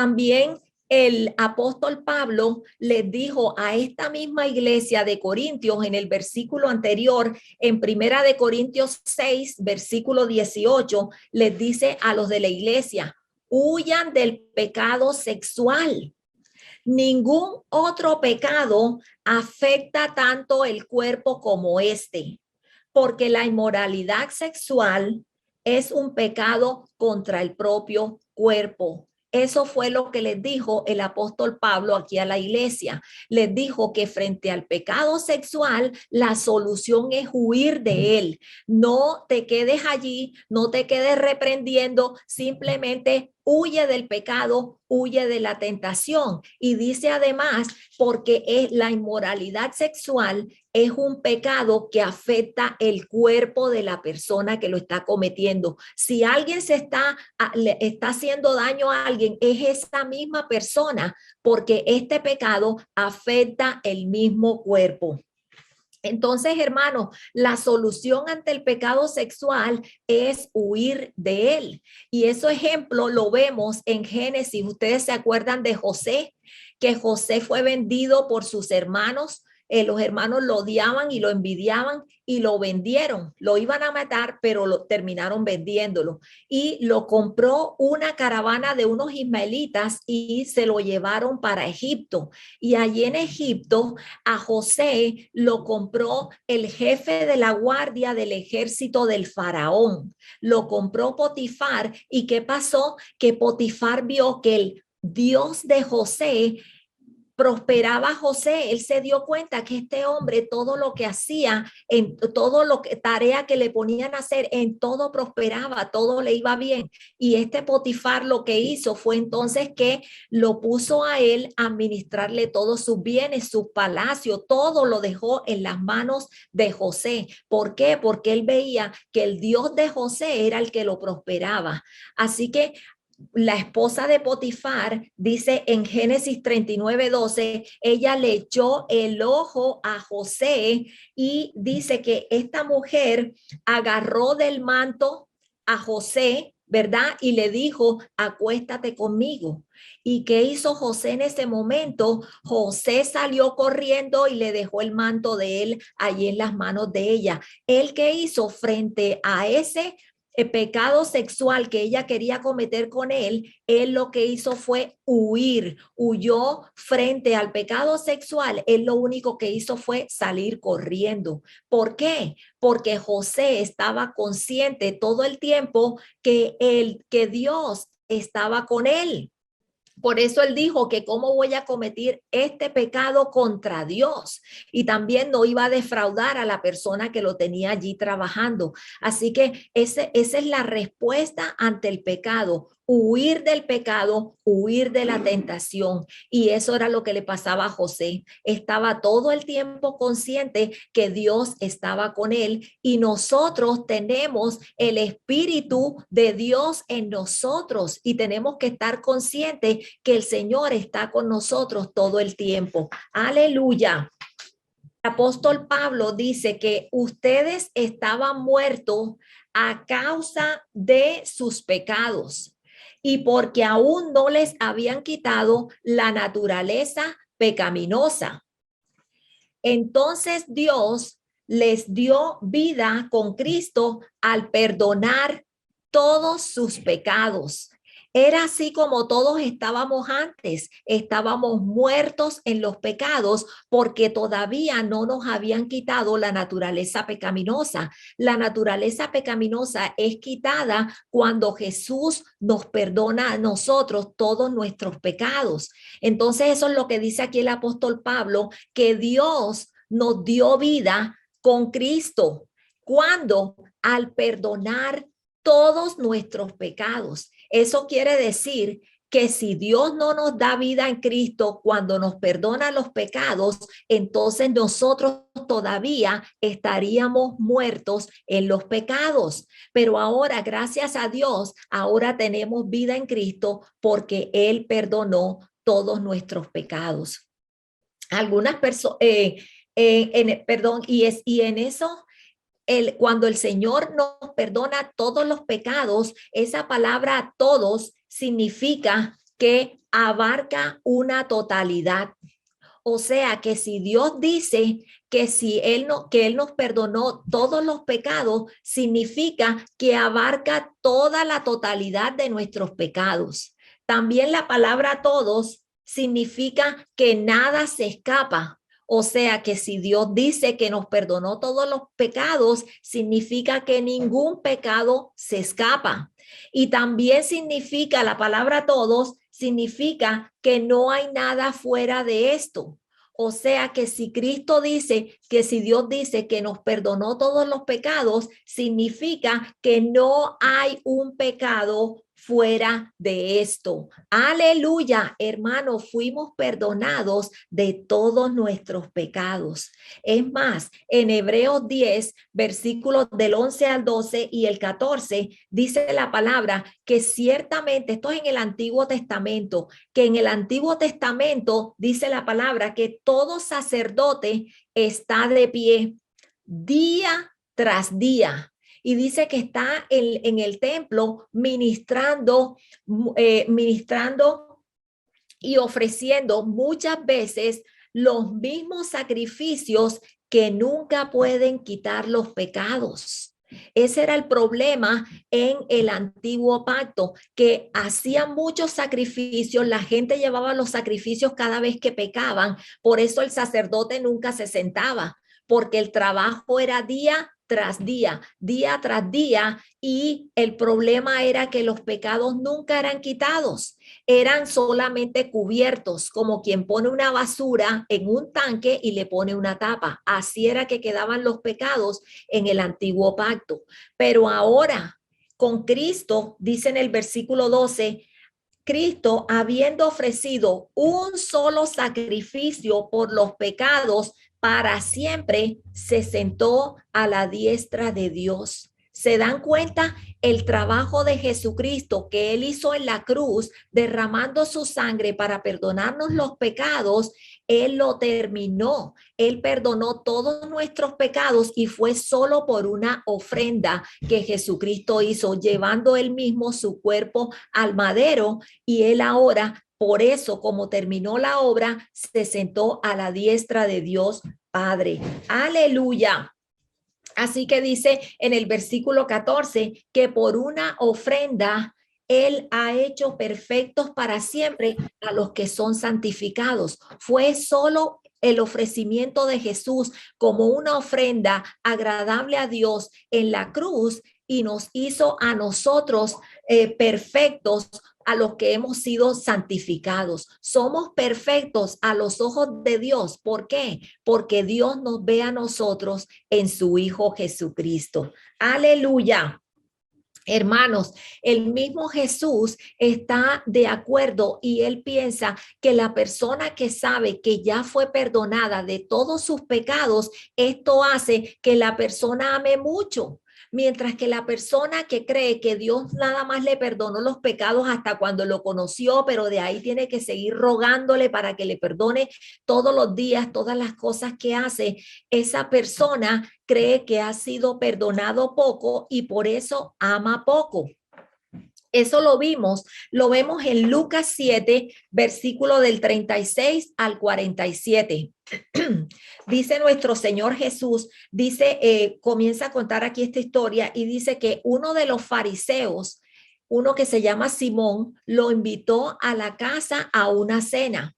También el apóstol Pablo les dijo a esta misma iglesia de Corintios en el versículo anterior, en Primera de Corintios 6, versículo 18, les dice a los de la iglesia: huyan del pecado sexual. Ningún otro pecado afecta tanto el cuerpo como este, porque la inmoralidad sexual es un pecado contra el propio cuerpo. Eso fue lo que les dijo el apóstol Pablo aquí a la iglesia. Les dijo que frente al pecado sexual, la solución es huir de él. No te quedes allí, no te quedes reprendiendo, simplemente huye del pecado, huye de la tentación. Y dice además, porque es la inmoralidad sexual es un pecado que afecta el cuerpo de la persona que lo está cometiendo. Si alguien le está haciendo daño a alguien, es esa misma persona, porque este pecado afecta el mismo cuerpo. Entonces, hermanos, la solución ante el pecado sexual es huir de él. Y ese ejemplo lo vemos en Génesis. Ustedes se acuerdan de José, que José fue vendido por sus hermanos. Los hermanos lo odiaban y lo envidiaban y lo vendieron. Lo iban a matar, pero lo terminaron vendiéndolo. Y lo compró una caravana de unos ismaelitas y se lo llevaron para Egipto. Y allí en Egipto a José lo compró el jefe de la guardia del ejército del faraón. Lo compró Potifar. ¿Y qué pasó? Que Potifar vio que el Dios de José prosperaba a José. Él se dio cuenta que este hombre, todo lo que hacía, en todo lo que tarea que le ponían a hacer, en todo prosperaba, todo le iba bien. Y este Potifar lo que hizo fue entonces que lo puso a él a administrarle todos sus bienes, su palacio, todo lo dejó en las manos de José. ¿Por qué? Porque él veía que el Dios de José era el que lo prosperaba. Así que la esposa de Potifar dice en Génesis 39:12, ella le echó el ojo a José y dice que esta mujer agarró del manto a José, ¿verdad? Y le dijo, acuéstate conmigo. ¿Y qué hizo José en ese momento? José salió corriendo y le dejó el manto de él allí en las manos de ella. ¿Él qué hizo frente a ese el pecado sexual que ella quería cometer con él? Él lo que hizo fue huir, huyó frente al pecado sexual. Él lo único que hizo fue salir corriendo. ¿Por qué? Porque José estaba consciente todo el tiempo que Dios estaba con él. Por eso él dijo que cómo voy a cometer este pecado contra Dios, y también no iba a defraudar a la persona que lo tenía allí trabajando. Así que esa es la respuesta ante el pecado: huir del pecado, huir de la tentación. Y eso era lo que le pasaba a José. Estaba todo el tiempo consciente que Dios estaba con él, y nosotros tenemos el Espíritu de Dios en nosotros y tenemos que estar conscientes que el Señor está con nosotros todo el tiempo. Aleluya. El apóstol Pablo dice que ustedes estaban muertos a causa de sus pecados y porque aún no les habían quitado la naturaleza pecaminosa. Entonces Dios les dio vida con Cristo al perdonar todos sus pecados. Era así como todos estábamos antes, estábamos muertos en los pecados porque todavía no nos habían quitado la naturaleza pecaminosa. La naturaleza pecaminosa es quitada cuando Jesús nos perdona a nosotros todos nuestros pecados. Entonces eso es lo que dice aquí el apóstol Pablo, que Dios nos dio vida con Cristo. ¿Cuándo? Al perdonar todos nuestros pecados. Eso quiere decir que si Dios no nos da vida en Cristo cuando nos perdona los pecados, entonces nosotros todavía estaríamos muertos en los pecados. Pero ahora, gracias a Dios, ahora tenemos vida en Cristo porque Él perdonó todos nuestros pecados. Algunas personas, perdón, y en eso cuando el Señor nos perdona todos los pecados, esa palabra todos significa que abarca una totalidad. O sea que si Dios dice que que Él nos perdonó todos los pecados, significa que abarca toda la totalidad de nuestros pecados. También la palabra todos significa que nada se escapa. O sea que si Dios dice que nos perdonó todos los pecados, significa que ningún pecado se escapa. Y también significa la palabra todos, significa que no hay nada fuera de esto. O sea que si Cristo dice, que si Dios dice que nos perdonó todos los pecados, significa que no hay un pecado fuera de esto. Aleluya, hermanos, fuimos perdonados de todos nuestros pecados. Es más, en Hebreos 10, versículos del 11 al 12 y el 14, dice la palabra que ciertamente, esto es en el Antiguo Testamento, que en el Antiguo Testamento dice la palabra que todo sacerdote está de pie día tras día. Y dice que está en el templo ministrando y ofreciendo muchas veces los mismos sacrificios que nunca pueden quitar los pecados. Ese era el problema en el antiguo pacto, que hacían muchos sacrificios, la gente llevaba los sacrificios cada vez que pecaban, por eso el sacerdote nunca se sentaba, porque el trabajo era día tras día, y el problema era que los pecados nunca eran quitados, eran solamente cubiertos, como quien pone una basura en un tanque y le pone una tapa. Así era que quedaban los pecados en el antiguo pacto. Pero ahora, con Cristo, dice en el versículo 12, Cristo, habiendo ofrecido un solo sacrificio por los pecados para siempre, se sentó a la diestra de Dios. ¿Se dan cuenta el trabajo de Jesucristo que Él hizo en la cruz, derramando su sangre para perdonarnos los pecados? Él lo terminó. Él perdonó todos nuestros pecados y fue solo por una ofrenda que Jesucristo hizo, llevando Él mismo su cuerpo al madero, y Él ahora, por eso, como terminó la obra, se sentó a la diestra de Dios Padre. Aleluya. Así que dice en el versículo 14 que por una ofrenda Él ha hecho perfectos para siempre a los que son santificados. Fue solo el ofrecimiento de Jesús como una ofrenda agradable a Dios en la cruz, y nos hizo a nosotros perfectos, a los que hemos sido santificados. Somos perfectos a los ojos de Dios. ¿Por qué? Porque Dios nos ve a nosotros en su Hijo Jesucristo. Aleluya. Hermanos, el mismo Jesús está de acuerdo y él piensa que la persona que sabe que ya fue perdonada de todos sus pecados, esto hace que la persona ame mucho. Mientras que la persona que cree que Dios nada más le perdonó los pecados hasta cuando lo conoció, pero de ahí tiene que seguir rogándole para que le perdone todos los días todas las cosas que hace, esa persona cree que ha sido perdonado poco y por eso ama poco. Eso lo vemos en Lucas 7, versículo del 36 al 47. Dice nuestro Señor Jesús, comienza a contar aquí esta historia y dice que uno de los fariseos, uno que se llama Simón, lo invitó a la casa a una cena.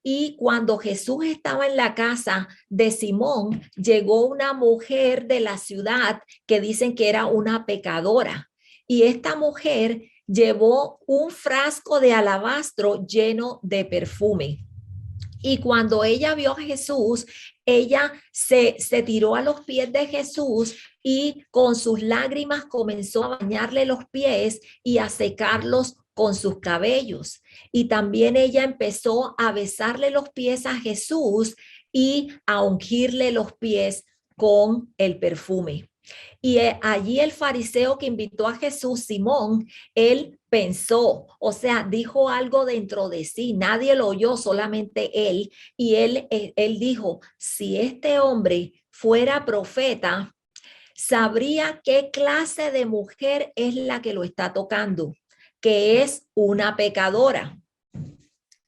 Y cuando Jesús estaba en la casa de Simón, llegó una mujer de la ciudad que dicen que era una pecadora. Y esta mujer llevó un frasco de alabastro lleno de perfume. Y cuando ella vio a Jesús, ella se tiró a los pies de Jesús y con sus lágrimas comenzó a bañarle los pies y a secarlos con sus cabellos. Y también ella empezó a besarle los pies a Jesús y a ungirle los pies con el perfume. Y allí el fariseo que invitó a Jesús, Simón, él pensó, o sea, dijo algo dentro de sí, nadie lo oyó, solamente él. Y él dijo, si este hombre fuera profeta, sabría qué clase de mujer es la que lo está tocando, que es una pecadora.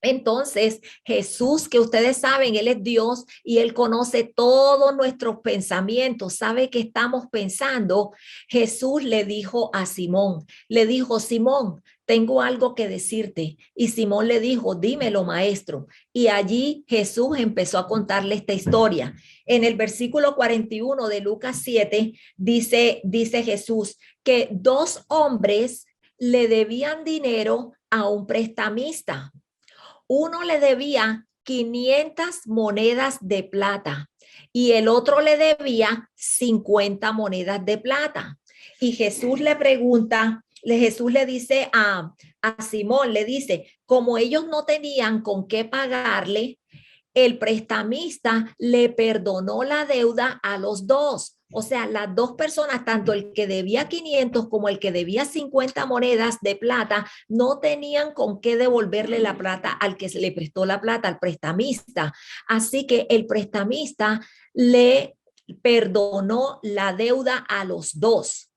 Entonces, Jesús, que ustedes saben, Él es Dios y Él conoce todos nuestros pensamientos, sabe que estamos pensando. Jesús le dijo a Simón, le dijo, Simón, tengo algo que decirte. Y Simón le dijo, dímelo, maestro. Y allí Jesús empezó a contarle esta historia. En el versículo 41 de Lucas 7, dice Jesús que dos hombres le debían dinero a un prestamista. Uno le debía 500 monedas de plata y el otro le debía 50 monedas de plata. Y Jesús le pregunta, Jesús le dice a Simón, le dice, como ellos no tenían con qué pagarle, el prestamista le perdonó la deuda a los dos. O sea, las dos personas, tanto el que debía 500 como el que debía 50 monedas de plata, no tenían con qué devolverle la plata al que se le prestó la plata, al prestamista. Así que el prestamista le perdonó la deuda a los dos.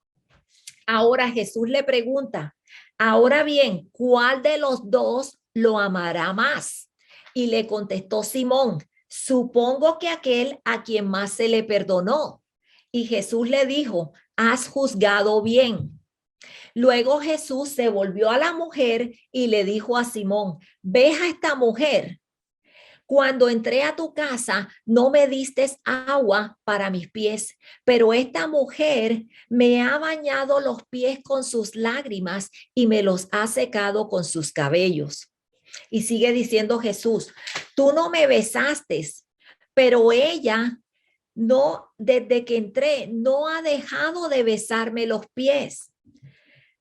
Ahora Jesús le pregunta, ahora bien, ¿cuál de los dos lo amará más? Y le contestó Simón, supongo que aquel a quien más se le perdonó. Y Jesús le dijo, has juzgado bien. Luego Jesús se volvió a la mujer y le dijo a Simón, ¿ves a esta mujer? Cuando entré a tu casa, no me diste agua para mis pies, pero esta mujer me ha bañado los pies con sus lágrimas y me los ha secado con sus cabellos. Y sigue diciendo Jesús, tú no me besaste, pero ella no, desde que entré, no ha dejado de besarme los pies.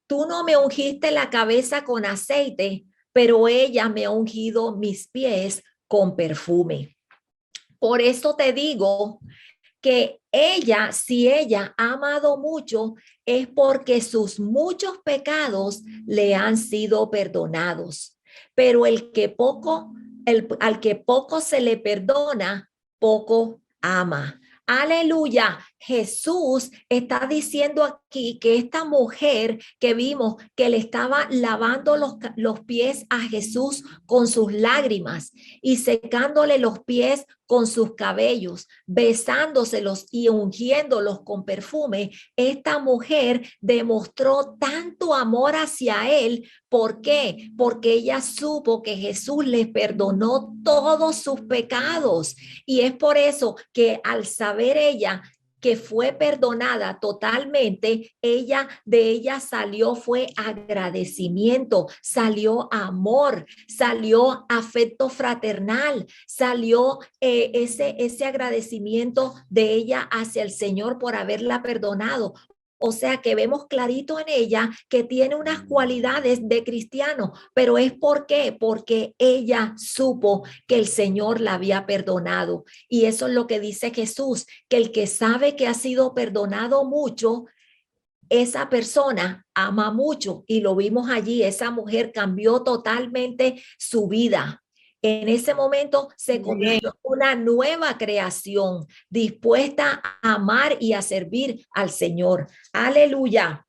Tú no me ungiste la cabeza con aceite, pero ella me ha ungido mis pies con perfume. Por eso te digo que ella, si ella ha amado mucho, es porque sus muchos pecados le han sido perdonados. Pero al que poco se le perdona, poco ama. Aleluya. Jesús está diciendo aquí que esta mujer que vimos que le estaba lavando los pies a Jesús con sus lágrimas y secándole los pies con sus cabellos, besándoselos y ungiéndolos con perfume, esta mujer demostró tanto amor hacia él. ¿Por qué? Porque ella supo que Jesús les perdonó todos sus pecados. Y es por eso que al saber ella que fue perdonada totalmente, de ella salió fue agradecimiento, salió amor, salió afecto fraternal, salió ese agradecimiento de ella hacia el Señor por haberla perdonado. O sea que vemos clarito en ella que tiene unas cualidades de cristiano, pero es ¿por qué? Porque ella supo que el Señor la había perdonado. Y eso es lo que dice Jesús, que el que sabe que ha sido perdonado mucho, esa persona ama mucho. Y lo vimos allí, esa mujer cambió totalmente su vida. En ese momento se convirtió en una nueva creación, dispuesta a amar y a servir al Señor. Aleluya.